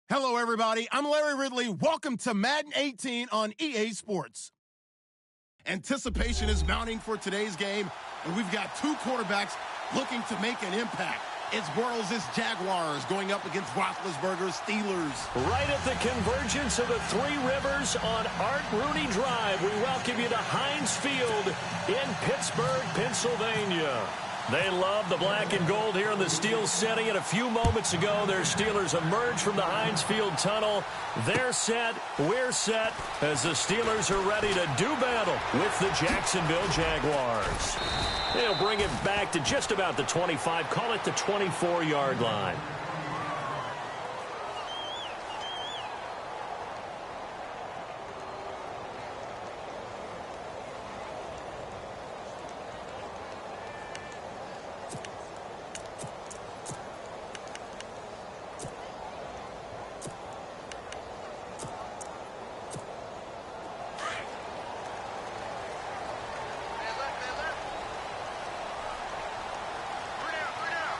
Hello, everybody. I'm Larry Ridley. Welcome to Madden 18 on EA Sports. Anticipation is mounting for today's game, and we've got two quarterbacks looking to make an impact. It's Bortles' Jaguars going up against Roethlisberger's Steelers. Right at the convergence of the Three Rivers on Art Rooney Drive, we welcome you to Heinz Field in Pittsburgh, Pennsylvania. They love the black and gold here in the Steel City, and a few moments ago, their Steelers emerged from the Heinz Field tunnel. They're set, we're set, as the Steelers are ready to do battle with the Jacksonville Jaguars. They'll bring it back to just about the 25, call it the 24-yard line.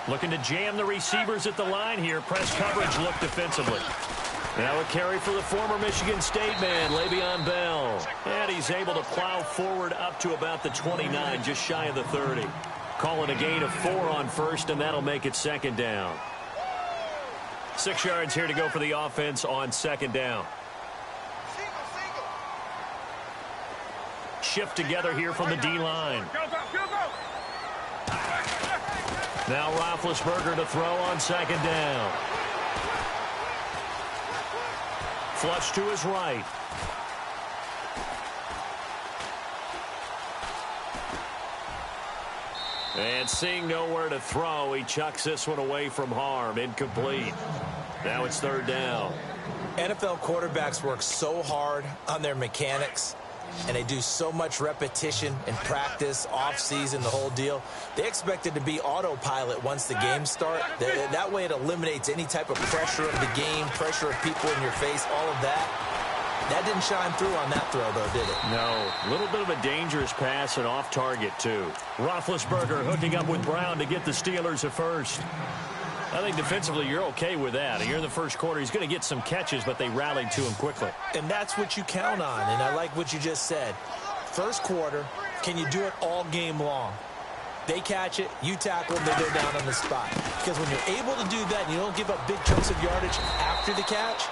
Looking to jam the receivers at the line here. Press coverage look defensively. Now a carry for the former Michigan State man, Le'Veon Bell. And he's able to plow forward up to about the 29, just shy of the 30. Calling a gain of 4 on first, and that'll make it second down. 6 yards here to go for the offense on second down. Shift together here from the D-line. Now Roethlisberger to throw on second down. Flush to his right. And seeing nowhere to throw, he chucks this one away from harm. Incomplete. Now it's third down. NFL quarterbacks work so hard on their mechanics, and they do so much repetition and practice, off-season, the whole deal. They expect it to be autopilot once the games start. That way it eliminates any type of pressure of the game, pressure of people in your face, all of that. That didn't shine through on that throw, though, did it? No. A little bit of a dangerous pass and off target, too. Roethlisberger hooking up with Brown to get the Steelers at first. I think defensively you're okay with that. You're in the first quarter. He's going to get some catches, but they rallied to him quickly. And that's what you count on, and I like what you just said. First quarter, can you do it all game long? They catch it, you tackle them, they go down on the spot. Because when you're able to do that and you don't give up big chunks of yardage after the catch,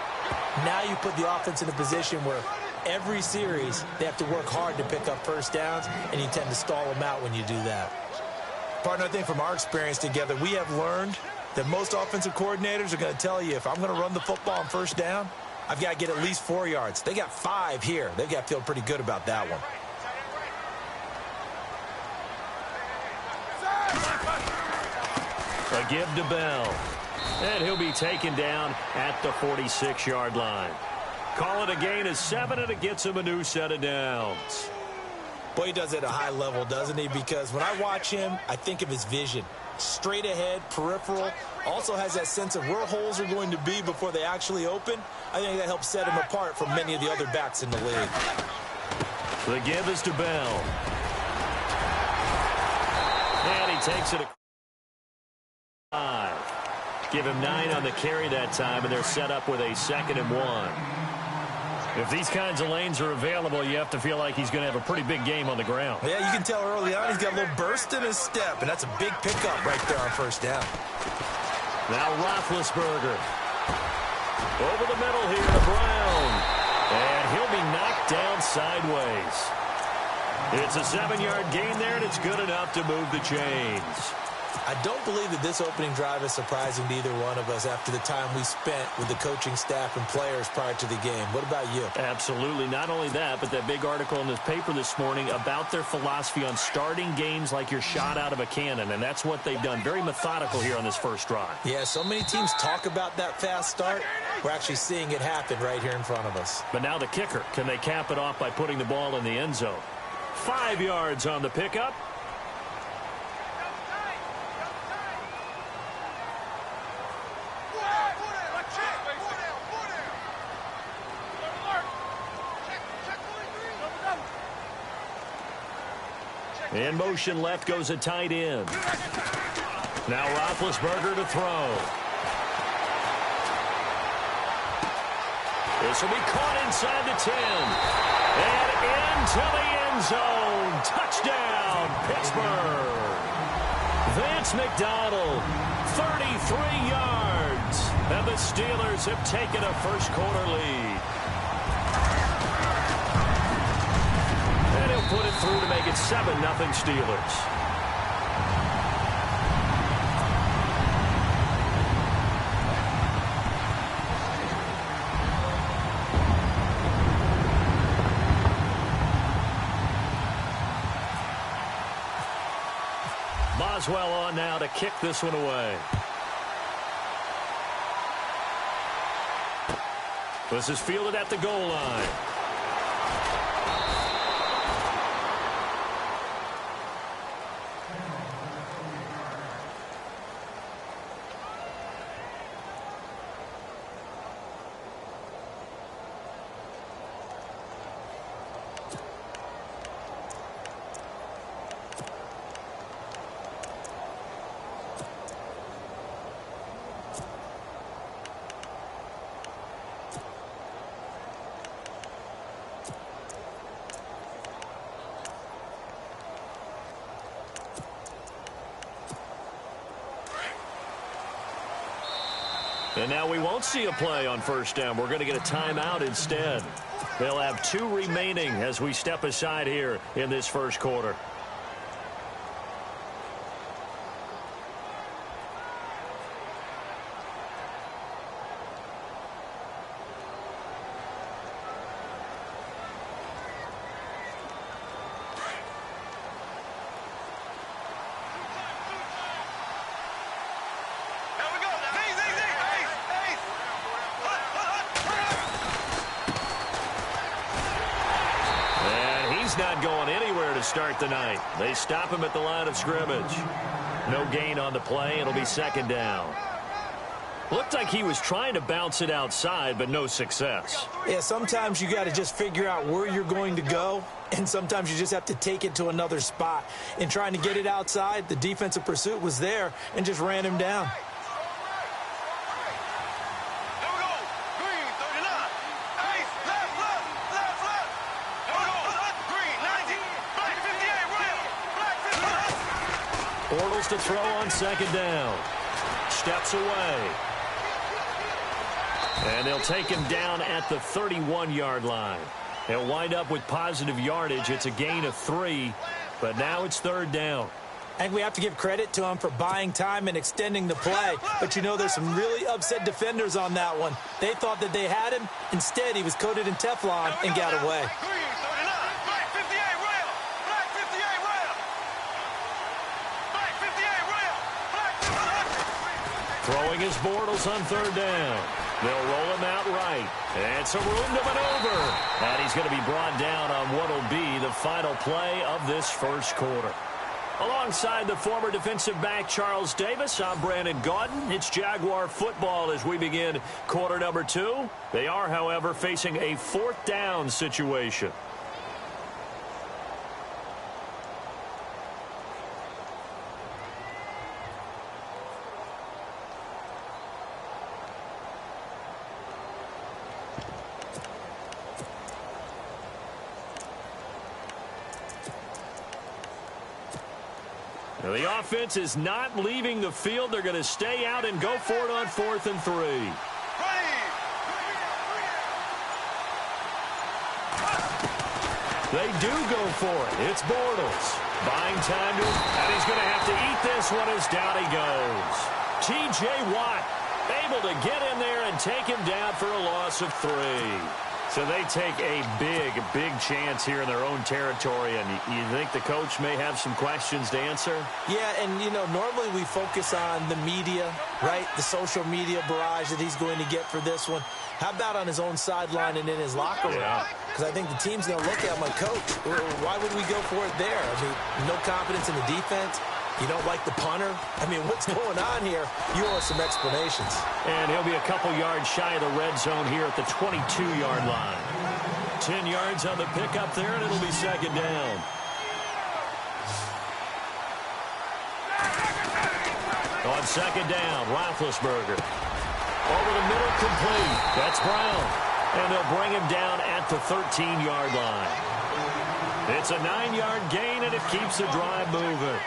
now you put the offense in a position where every series they have to work hard to pick up first downs, and you tend to stall them out when you do that. Partner, I think from our experience together, we have learned that most offensive coordinators are going to tell you, if I'm going to run the football on first down, I've got to get at least 4 yards. They got 5 here. They've got to feel pretty good about that one. A give to Bell. And he'll be taken down at the 46-yard line. Call it a gain of 7, and it gets him a new set of downs. Boy, he does it at a high level, doesn't he? Because when I watch him, I think of his vision. Straight ahead, peripheral, also has that sense of where holes are going to be before they actually open. I think that helps set him apart from many of the other backs in the league. The give is to Bell. And he takes it 5. Give him 9 on the carry that time, and they're set up with a 2nd and 1. If these kinds of lanes are available, you have to feel like he's going to have a pretty big game on the ground. Yeah, you can tell early on he's got a little burst in his step, and that's a big pickup right there on first down. Now Roethlisberger. Over the middle here to Brown. And he'll be knocked down sideways. It's a 7-yard gain there, and it's good enough to move the chains. I don't believe that this opening drive is surprising to either one of us after the time we spent with the coaching staff and players prior to the game. What about you? Absolutely. Not only that, but that big article in the paper this morning about their philosophy on starting games like you're shot out of a cannon, and that's what they've done. Very methodical here on this first drive. Yeah, so many teams talk about that fast start. We're actually seeing it happen right here in front of us. But now the kicker. Can they cap it off by putting the ball in the end zone? 5 yards on the pickup. In motion left goes a tight end. Now Roethlisberger to throw. This will be caught inside the 10. And into the end zone. Touchdown, Pittsburgh. Vance McDonald, 33 yards. And the Steelers have taken a first-quarter lead. And he'll put it through to make it 7-0 Steelers. Boswell on now to kick this one away. This is fielded at the goal line. And now we won't see a play on first down. We're going to get a timeout instead. They'll have 2 remaining as we step aside here in this first quarter. Not going anywhere to start the night. They stop him at the line of scrimmage. No gain on the play. It'll be second down. Looked like he was trying to bounce it outside, but no success. Yeah, sometimes you got to just figure out where you're going to go, and sometimes you just have to take it to another spot. In trying to get it outside, the defensive pursuit was there and just ran him down. Bortles to throw on second down. Steps away. And they'll take him down at the 31-yard line. He'll wind up with positive yardage. It's a gain of 3, but now it's third down. And we have to give credit to him for buying time and extending the play. But, you know, there's some really upset defenders on that one. They thought that they had him. Instead, he was coated in Teflon and got away. Throwing his Bortles on third down. They'll roll him out right. And some room to maneuver. And he's going to be brought down on what will be the final play of this first quarter. Alongside the former defensive back Charles Davis, I'm Brandon Gaudin. It's Jaguar football as we begin quarter number 2. They are, however, facing a fourth down situation. The offense is not leaving the field. They're going to stay out and go for it on 4th and 3. They do go for it. It's Bortles. Buying time to him, and he's going to have to eat this one as down he goes. T.J. Watt able to get in there and take him down for a loss of 3. So they take a big chance here in their own territory, and you think the coach may have some questions to answer? Yeah, and, you know, normally we focus on the media, right, the social media barrage that he's going to get for this one. How about on his own sideline and in his locker room? Because I think the team's going to look at him like, Coach, why would we go for it there? I mean, no confidence in the defense. You don't like the punter? I mean, what's going on here? You owe us some explanations. And he'll be a couple yards shy of the red zone here at the 22-yard line. 10 yards on the pickup there, and it'll be second down. On second down, Roethlisberger. Over the middle, complete. That's Brown. And they'll bring him down at the 13-yard line. It's a 9-yard gain, and it keeps the drive moving.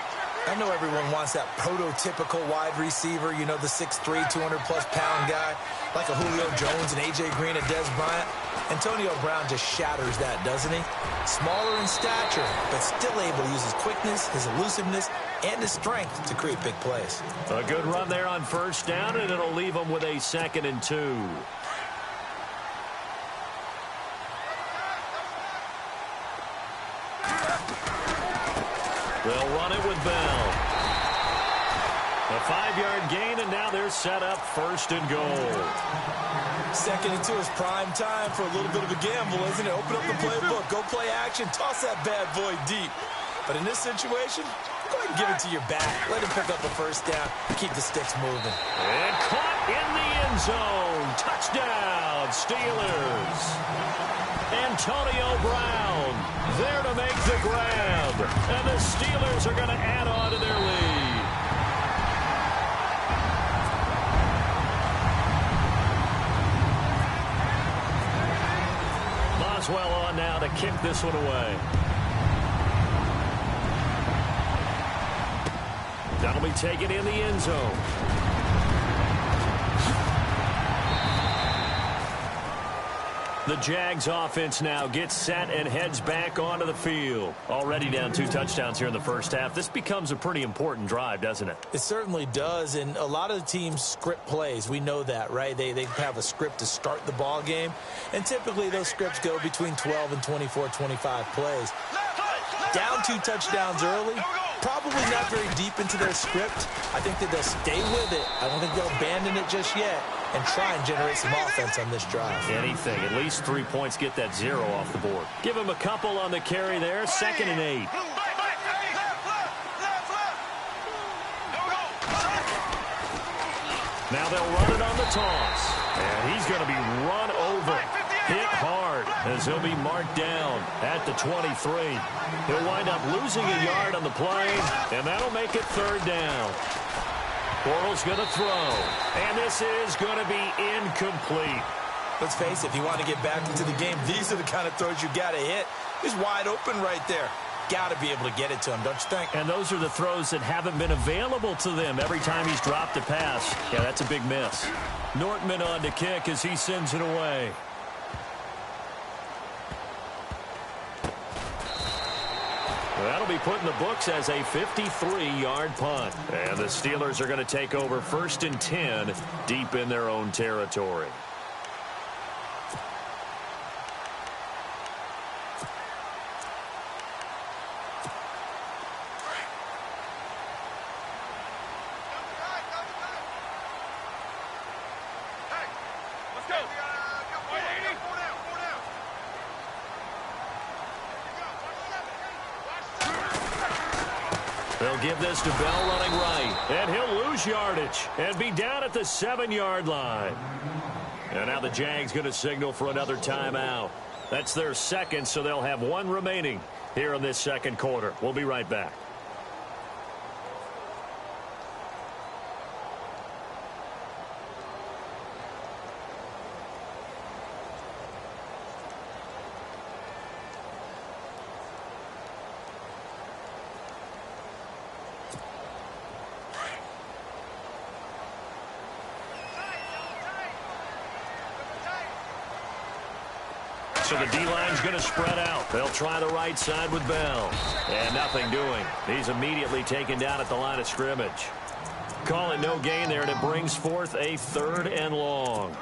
I know everyone wants that prototypical wide receiver, you know, the 6'3", 200-plus pound guy, like a Julio Jones and A.J. Green and Dez Bryant. Antonio Brown just shatters that, doesn't he? Smaller in stature, but still able to use his quickness, his elusiveness, and his strength to create big plays. A good run there on first down, and it'll leave them with a 2nd and 2. They'll run it with Bell. A 5-yard gain, and now they're set up 1st and goal. 2nd and 2 is prime time for a little bit of a gamble, isn't it? Open up the playbook, go play action, toss that bad boy deep. But in this situation, go ahead and give it to your back. Let him pick up a 1st down, keep the sticks moving. And caught in the end zone. Touchdown, Steelers. Antonio Brown there to make the grab. And the Steelers are going to add on to their lead. Boswell on now to kick this one away. That'll be taken in the end zone. The Jags offense now gets set and heads back onto the field. Already down 2 touchdowns here in the first half. This becomes a pretty important drive, doesn't it? It certainly does, and a lot of the teams script plays. We know that, right? They have a script to start the ball game, and typically those scripts go between 12 and 24, 25 plays. Down 2 touchdowns early, probably not very deep into their script. I think that they'll stay with it. I don't think they'll abandon it just yet and try and generate some offense on this drive. Anything. At least 3 points get that 0 off the board. Give him a couple on the carry there. 2nd and 8. Now they'll run it on the toss. And he's going to be run over. Hit hard as he'll be marked down at the 23. He'll wind up losing a yard on the play, and that'll make it 3rd down. Bortles going to throw, and this is going to be incomplete. Let's face it, if you want to get back into the game, these are the kind of throws you got to hit. He's wide open right there. Got to be able to get it to him, don't you think? And those are the throws that haven't been available to them every time he's dropped a pass. Yeah, that's a big miss. Nortman on to kick as he sends it away. That'll be put in the books as a 53-yard punt. And the Steelers are going to take over 1st and 10 deep in their own territory. They'll give this to Bell running right. And he'll lose yardage and be down at the 7-yard line. And now the Jags going to signal for another timeout. That's their 2nd, so they'll have 1 remaining here in this 2nd quarter. We'll be right back. So the D-line's going to spread out. They'll try the right side with Bell. And nothing doing. He's immediately taken down at the line of scrimmage. Call it no gain there, and it brings forth a 3rd and long.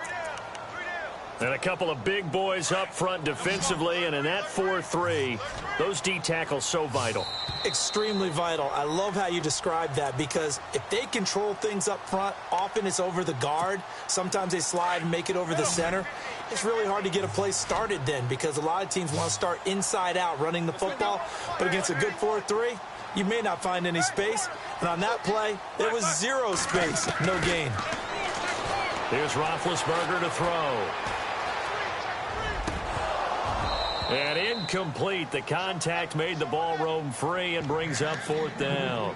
And a couple of big boys up front defensively, and in that 4-3, those D tackles so vital. Extremely vital. I love how you describe that, because if they control things up front, often it's over the guard. Sometimes they slide and make it over the center. It's really hard to get a play started then, because a lot of teams want to start inside out running the football. But against a good 4-3, you may not find any space. And on that play, there was 0 space. No gain. Here's Roethlisberger to throw. And incomplete. The contact made the ball roam free and brings up 4th down.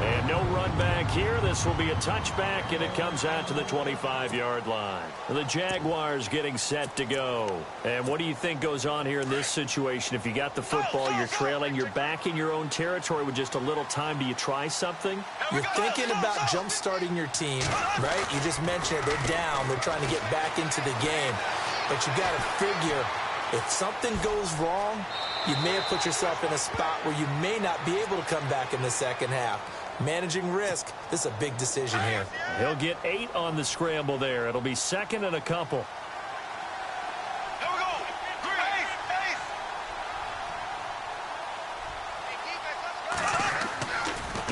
And no run back here. This will be a touchback, and it comes out to the 25-yard line. The Jaguars getting set to go. And what do you think goes on here in this situation? If you got the football, you're trailing, you're back in your own territory with just a little time. Do you try something? You're thinking about jump-starting your team, right? You just mentioned it. They're down. They're trying to get back into the game. But you got to figure, if something goes wrong, you may have put yourself in a spot where you may not be able to come back in the second half. Managing risk, this is a big decision here. He'll get 8 on the scramble there. It'll be second and a couple. Here we go.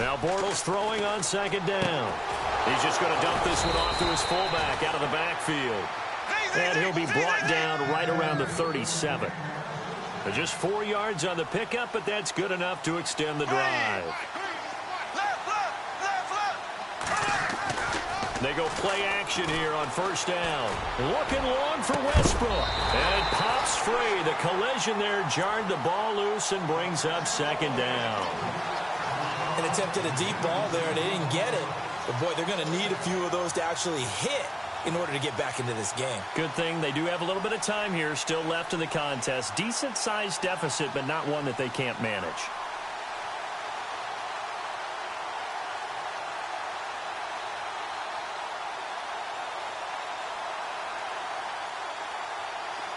Now Bortles throwing on second down. He's just going to dump this one off to his fullback out of the backfield. And he'll be brought down right around the 37. Just 4 yards on the pickup, but that's good enough to extend the drive. They go play action here on first down. Looking long for Westbrook. And pops free. The collision there jarred the ball loose and brings up second down. An attempt at a deep ball there. They didn't get it. But, boy, they're going to need a few of those to actually hit in order to get back into this game. Good thing they do have a little bit of time here still left in the contest. Decent-sized deficit, but not one that they can't manage.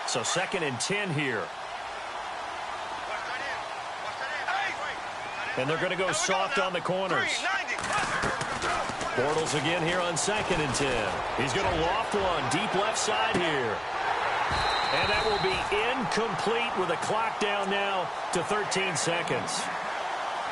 So second and 10 here. And they're going to go soft on the corners. Bortles again here on second and 10. He's going to loft one deep left side here. And that will be incomplete with a clock down now to 13 seconds.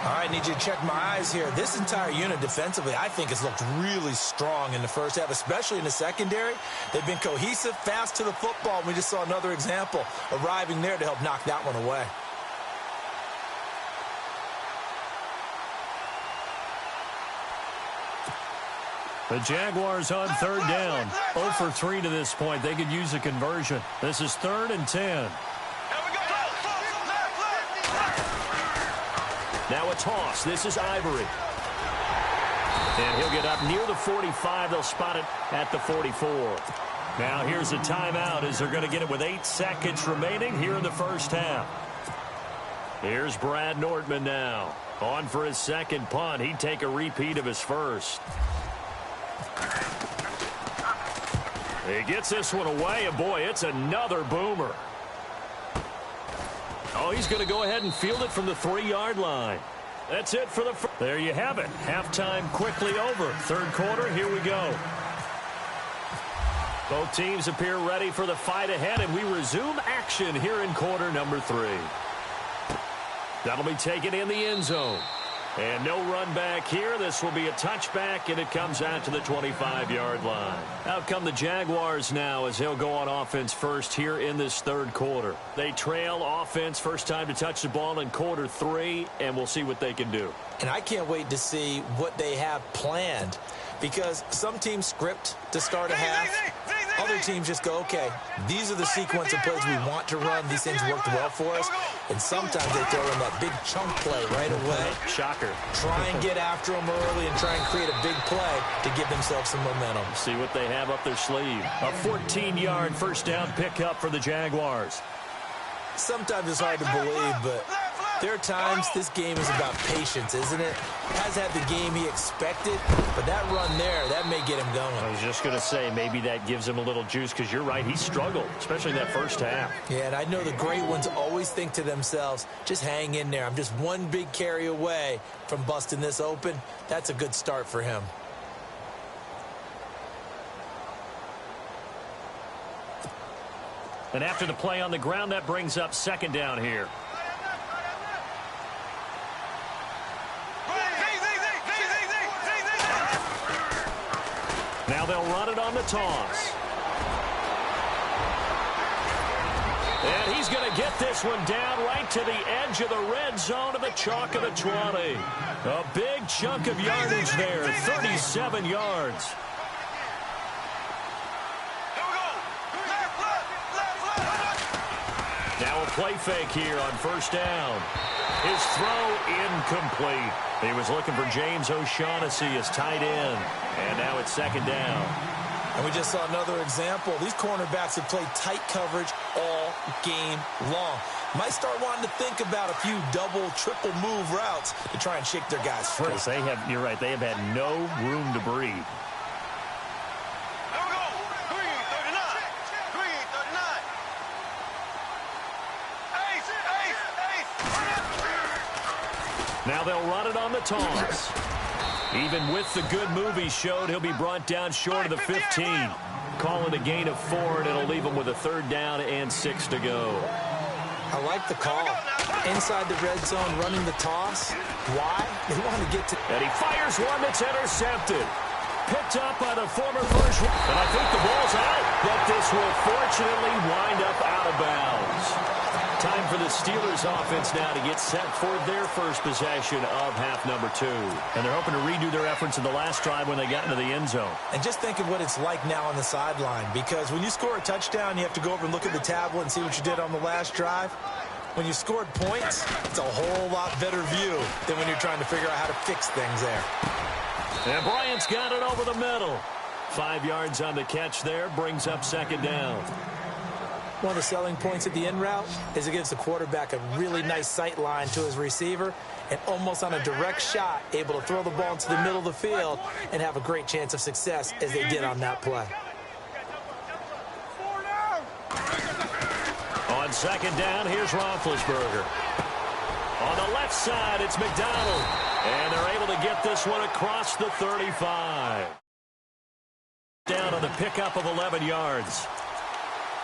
All right, need you to check my eyes here. This entire unit defensively, I think, has looked really strong in the first half, especially in the secondary. They've been cohesive, fast to the football. We just saw another example arriving there to help knock that one away. The Jaguars on third down. 0 for 3 to this point. They could use a conversion. This is 3rd and 10. Now a toss. This is Ivory. And he'll get up near the 45. They'll spot it at the 44. Now here's a timeout as they're going to get it with 8 seconds remaining here in the first half. Here's Brad Nortman now. On for his second punt. He'd take a repeat of his first. He gets this one away, and boy, it's another boomer. Oh, he's going to go ahead and field it from the 3-yard line. That's it for the first. There you have it. Halftime quickly over. Third quarter, here we go. Both teams appear ready for the fight ahead, and we resume action here in quarter number 3. That'll be taken in the end zone. And no run back here. This will be a touchback, and it comes out to the 25-yard line. Out come the Jaguars now as they'll go on offense first here in this third quarter. They trail offense first time to touch the ball in quarter 3, and we'll see what they can do. And I can't wait to see what they have planned, because some teams script to start a half. Other teams just go, okay, these are the sequence of plays we want to run. These things worked well for us. And sometimes they throw in that big chunk play right away. Shocker. Try and get after them early and try and create a big play to give themselves some momentum. See what they have up their sleeve. A 14-yard first down pickup for the Jaguars. Sometimes it's hard to believe, but there are times this game is about patience, isn't it? Has had the game he expected, but that run there, that may get him going. I was just going to say, maybe that gives him a little juice, because you're right, he struggled, especially in that first half. Yeah, and I know the great ones always think to themselves, just hang in there. I'm just one big carry away from busting this open. That's a good start for him. And after the play on the ground, that brings up second down here. Now they'll run it on the toss. And he's going to get this one down right to the edge of the red zone of the chalk of the 20. A big chunk of yardage there, 37 yards. Now a play fake here on first down. His throw incomplete. He was looking for James O'Shaughnessy as tight end. And now it's second down. And we just saw another example. These cornerbacks have played tight coverage all game long. Might start wanting to think about a few double, triple move routes to try and shake their guys free. You're right, they have had no room to breathe. There we go. 339. 339. Ace, ace, ace. Now they'll run it on the toss. Even with the good move he showed, he'll be brought down short of the 15. Call it a gain of 4, and it'll leave him with a third down and 6 to go. I like the call. Inside the red zone, running the toss. Why? They want to get to... And he fires one that's intercepted. Picked up by the former first. And I think the ball's out. But this will fortunately wind up out of bounds. Time for the Steelers offense now to get set for their first possession of half number 2. And they're hoping to redo their efforts in the last drive when they got into the end zone. And just think of what it's like now on the sideline, because when you score a touchdown, you have to go over and look at the tablet and see what you did on the last drive. When you scored points, it's a whole lot better view than when you're trying to figure out how to fix things there. And Bryant's got it over the middle. 5 yards on the catch there, brings up second down. One of the selling points of the in route is it gives the quarterback a really nice sight line to his receiver, and almost on a direct shot, able to throw the ball into the middle of the field and have a great chance of success as they did on that play. On second down, here's Roethlisberger. On the left side, it's McDonald. And they're able to get this one across the 35. Down on the pickup of 11 yards.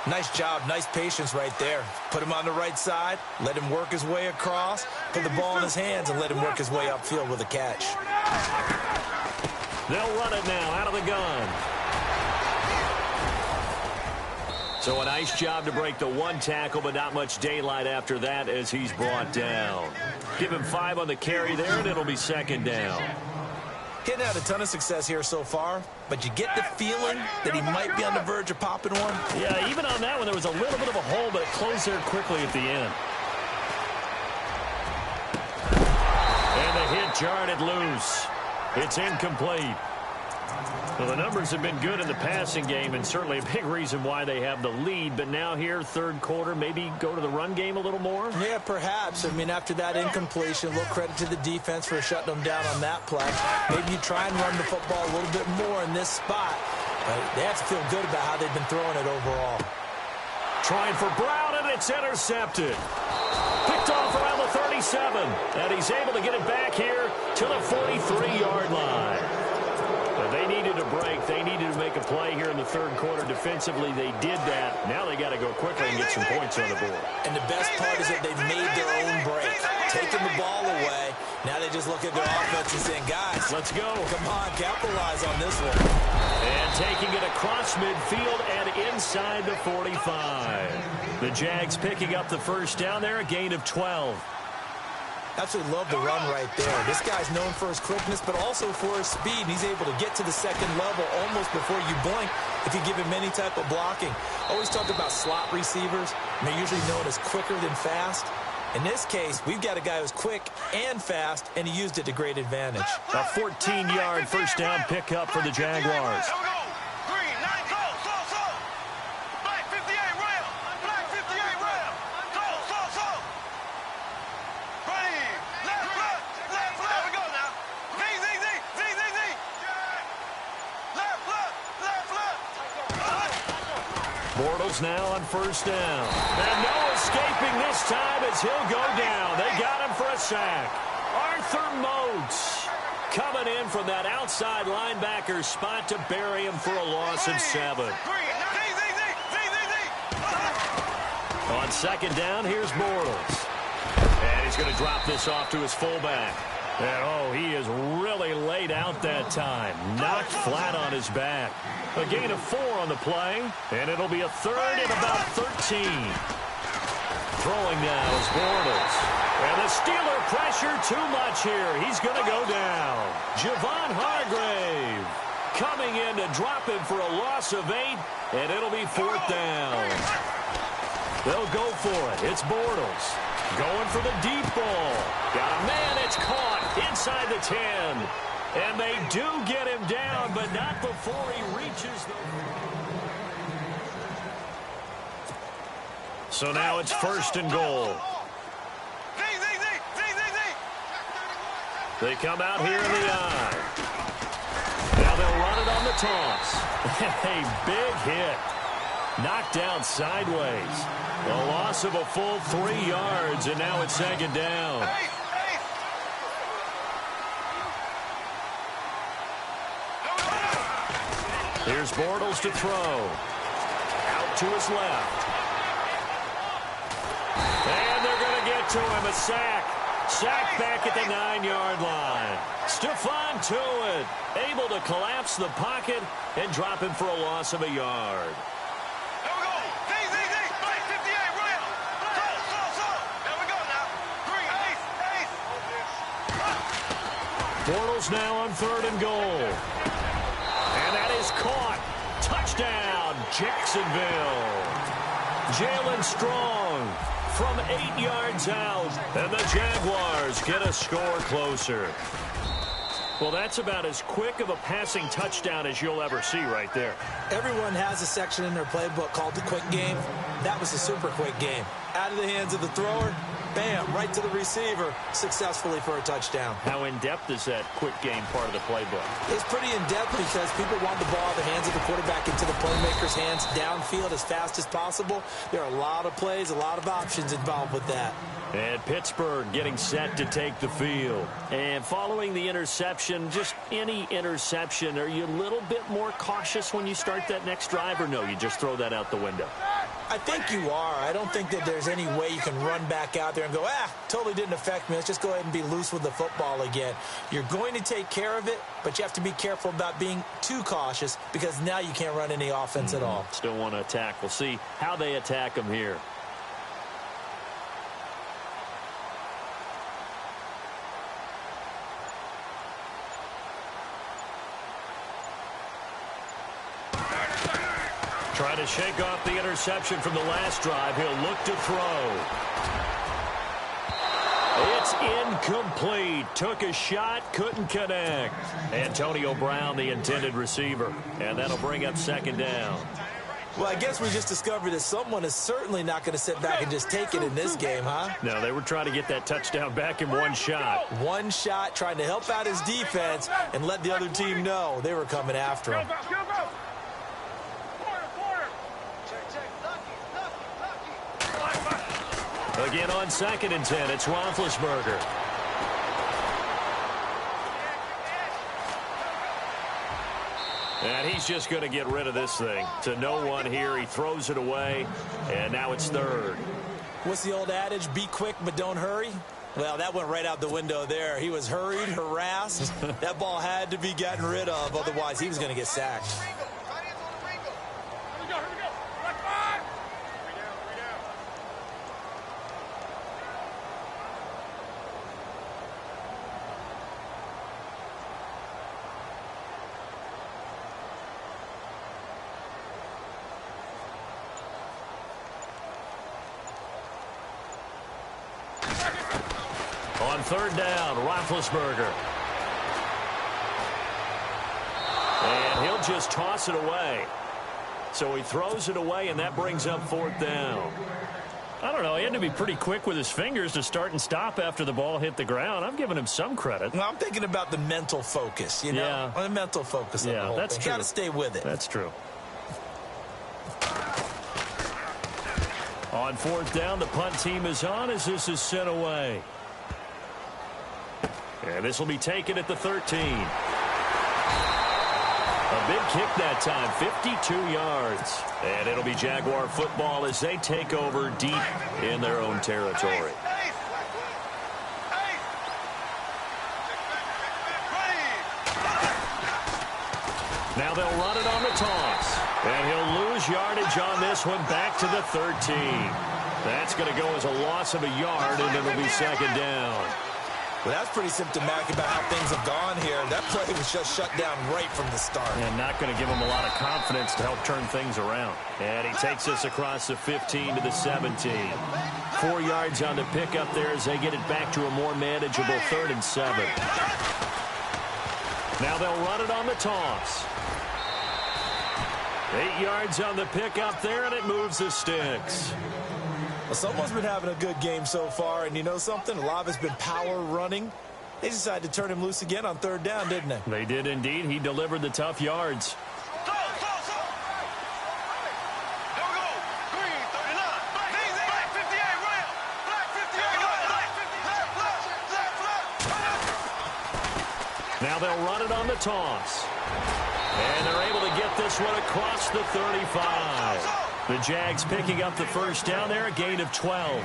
Nice job, nice patience right there. Put him on the right side, let him work his way across, put the ball in his hands, and let him work his way upfield with a catch. They'll run it now out of the gun. So a nice job to break the one tackle, but not much daylight after that as he's brought down. Give him 5 on the carry there, and it'll be second down. Getting had a ton of success here so far, but you get the feeling that he might be on the verge of popping one. Yeah, even on that one, there was a little bit of a hole, but it closed there quickly at the end. And the hit jarred it loose. It's incomplete. Well, the numbers have been good in the passing game, and certainly a big reason why they have the lead. But now here, third quarter, maybe go to the run game a little more? Yeah, perhaps. I mean, after that incompletion, a little credit to the defense for shutting them down on that play. Maybe you try and run the football a little bit more in this spot. But they have to feel good about how they've been throwing it overall. Trying for Brown, and it's intercepted. Picked off around the 37, and he's able to get it back here to the 43-yard line. But they needed a break. They needed to make a play here in the third quarter. Defensively, they did that. Now they got to go quickly and get some points on the board. And the best part is that they made their own break. Taking the ball away. Now they just look at their offense and saying, guys, let's go. Come on, capitalize on this one. And taking it across midfield and inside the 45. The Jags picking up the first down there, a gain of 12. Absolutely love the run right there. This guy's known for his quickness, but also for his speed. And he's able to get to the second level almost before you blink if you give him any type of blocking. Always talk about slot receivers. And they're usually known as quicker than fast. In this case, we've got a guy who's quick and fast, and he used it to great advantage. A 14-yard first down pickup for the Jaguars. Bortles now on first down. And no escaping this time as he'll go down. They got him for a sack. Arthur Moats coming in from that outside linebacker spot to bury him for a loss of 7. On second down, here's Bortles. And he's going to drop this off to his fullback. And, oh, he is really laid out that time. Knocked flat on his back. A gain of 4 on the play, and it'll be a third and about 13. Throwing now is Bortles. And the Steeler pressure too much here. He's going to go down. Javon Hargrave coming in to drop him for a loss of 8, and it'll be 4th down. They'll go for it. It's Bortles. Going for the deep ball. Got a man. It's caught inside the 10. And they do get him down, but not before he reaches the... So now it's 1st and goal. They come out here in the eye. Now they'll run it on the toss. A big hit. Knocked down sideways. A loss of a full 3 yards, and now it's 2nd down. Here's Bortles to throw. Out to his left. And they're going to get to him. A sack. Sack back at the 9-yard line. Stephon Tuitt able to collapse the pocket and drop him for a loss of a yard. Bortles now on 3rd and goal. And that is caught. Touchdown, Jacksonville. Jalen Strong from 8 yards out. And the Jaguars get a score closer. Well, that's about as quick of a passing touchdown as you'll ever see right there. Everyone has a section in their playbook called the quick game. That was a super quick game. Out of the hands of the thrower, bam, right to the receiver, successfully for a touchdown. How in-depth is that quick game part of the playbook? It's pretty in-depth because people want the ball out of the hands of the quarterback into the playmaker's hands downfield as fast as possible. There are a lot of plays, a lot of options involved with that. And Pittsburgh getting set to take the field. And following the interception, just any interception, are you a little bit more cautious when you start that next drive, or no, you just throw that out the window? I think you are. I don't think that there's any way you can run back out there and go, totally didn't affect me. Let's just go ahead and be loose with the football again. You're going to take care of it, but you have to be careful about being too cautious because now you can't run any offense at all. Still want to attack. We'll see how they attack them here. Trying to shake off the interception from the last drive. He'll look to throw. It's incomplete. Took a shot, couldn't connect. Antonio Brown, the intended receiver. And that'll bring up 2nd down. Well, I guess we just discovered that someone is certainly not going to sit back and just take it in this game, huh? No, they were trying to get that touchdown back in one shot. One shot, trying to help out his defense and let the other team know they were coming after him. Again on 2nd and 10, it's Roethlisberger. And he's just going to get rid of this thing. To no one here, he throws it away, and now it's 3rd. What's the old adage? Be quick, but don't hurry? Well, that went right out the window there. He was hurried, harassed. That ball had to be gotten rid of, otherwise he was going to get sacked. On 3rd down, Roethlisberger. And he'll just toss it away. So he throws it away, and that brings up 4th down. I don't know. He had to be pretty quick with his fingers to start and stop after the ball hit the ground. I'm giving him some credit. Well, I'm thinking about the mental focus, you know? Yeah. The mental focus of the whole that's thing. true. Got to stay with it. That's true. On 4th down, the punt team is on as this is sent away. And this will be taken at the 13. A big kick that time, 52 yards. And it'll be Jaguar football as they take over deep in their own territory. Now they'll run it on the toss. And he'll lose yardage on this one back to the 13. That's going to go as a loss of a yard, and it'll be 2nd down. Well, that's pretty symptomatic about how things have gone here. That play was just shut down right from the start. And not going to give him a lot of confidence to help turn things around. And he takes us across the 15 to the 17. 4 yards on the pickup there as they get it back to a more manageable 3rd and 7. Now they'll run it on the toss. 8 yards on the pickup there, and it moves the sticks. Well, someone's been having a good game so far, and you know something? A lot of it's been power running. They decided to turn him loose again on 3rd down, didn't they? They did indeed. He delivered the tough yards. Now they'll run it on the toss. And they're able to get this one across the 35. The Jags picking up the 1st down there, a gain of 12.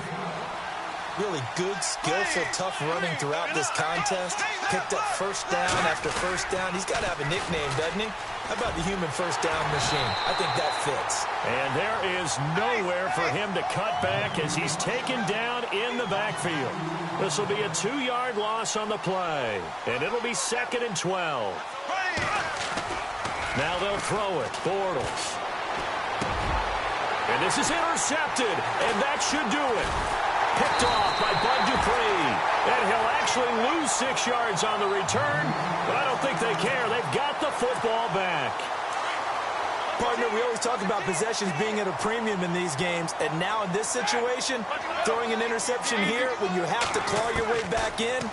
Really good, skillful, tough running throughout this contest. Picked up 1st down after 1st down. He's got to have a nickname, doesn't he? How about the human 1st down machine? I think that fits. And there is nowhere for him to cut back as he's taken down in the backfield. This will be a 2-yard loss on the play. And it'll be 2nd and 12. Now they'll throw it. Bortles. And this is intercepted. And that should do it. Picked off by Bud Dupree. And he'll actually lose 6 yards on the return. But I don't think they care. They've got the football back. Partner, we always talk about possessions being at a premium in these games. And now in this situation, throwing an interception here when you have to claw your way back in,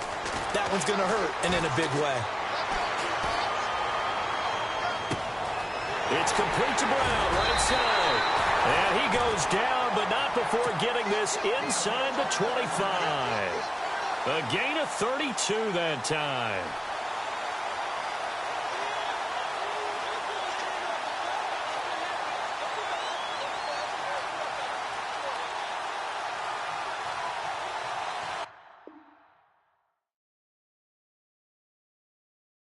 that one's going to hurt, and in a big way. It's complete to Brown, right side. And he goes down, but not before getting this inside the 25. A gain of 32 that time.